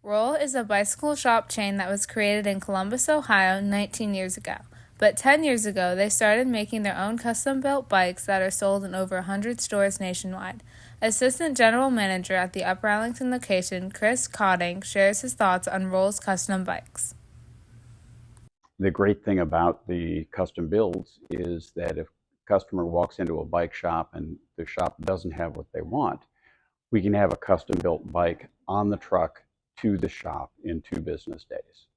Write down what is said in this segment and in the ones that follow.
Roll is a bicycle shop chain that was created in Columbus, Ohio 19 years ago. But 10 years ago, they started making their own custom-built bikes that are sold in over 100 stores nationwide. Assistant General Manager at the Upper Arlington location, Chris Cotting, shares his thoughts on Roll's custom bikes. The great thing about the custom builds is that if a customer walks into a bike shop and the shop doesn't have what they want, we can have a custom-built bike on the truck to the shop in 2 business days.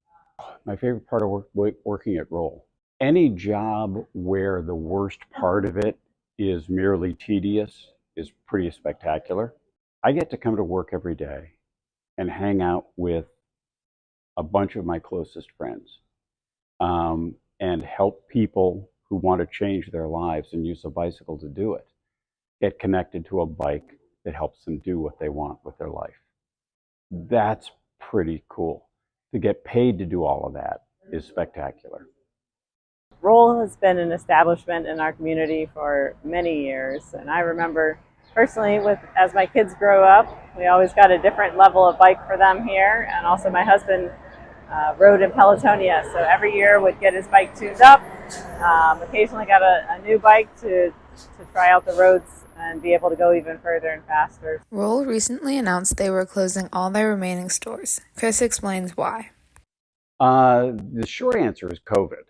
My favorite part of working at Roll. Any job where the worst part of it is merely tedious is pretty spectacular. I get to come to work every day and hang out with a bunch of my closest friends and help people who want to change their lives and use a bicycle to do it get connected to a bike that helps them do what they want with their life. That's pretty cool. To get paid to do all of that is spectacular. Roll has been an establishment in our community for many years, and I remember personally, as my kids grow up, we always got a different level of bike for them here, and also my husband rode in Pelotonia, so every year would get his bike tuned up, occasionally got a new bike to try out the roads and be able to go even further and faster. Roll recently announced they were closing all their remaining stores. Chris explains why. The short answer is COVID.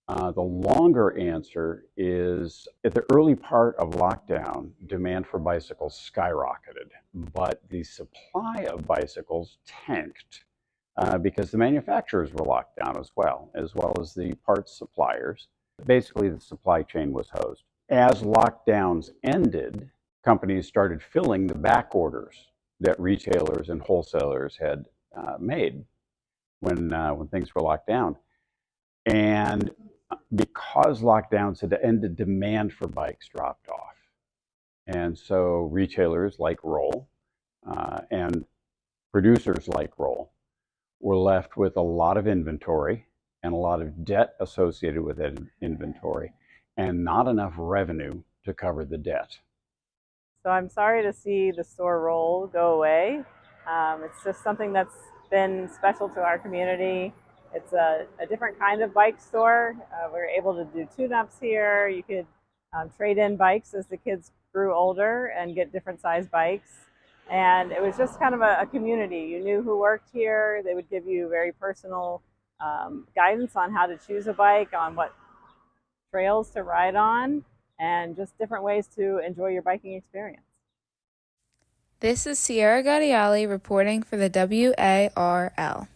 The longer answer is at the early part of lockdown, demand for bicycles skyrocketed, but the supply of bicycles tanked because the manufacturers were locked down as well as the parts suppliers. Basically, the supply chain was hosed. As lockdowns ended, companies started filling the back orders that retailers and wholesalers had made when things were locked down. And because lockdowns had ended, demand for bikes dropped off. And so retailers like Roll and producers like Roll were left with a lot of inventory and a lot of debt associated with that inventory and not enough revenue to cover the debt. So I'm sorry to see the store Roll go away. It's just something that's been special to our community. It's a different kind of bike store. We're able to do tune-ups here. You could trade in bikes as the kids grew older and get different size bikes. And it was just kind of a community. You knew who worked here. They would give you very personal guidance on how to choose a bike, on what trails to ride on, and just different ways to enjoy your biking experience. This is Sierra Gaudiali reporting for the WARL.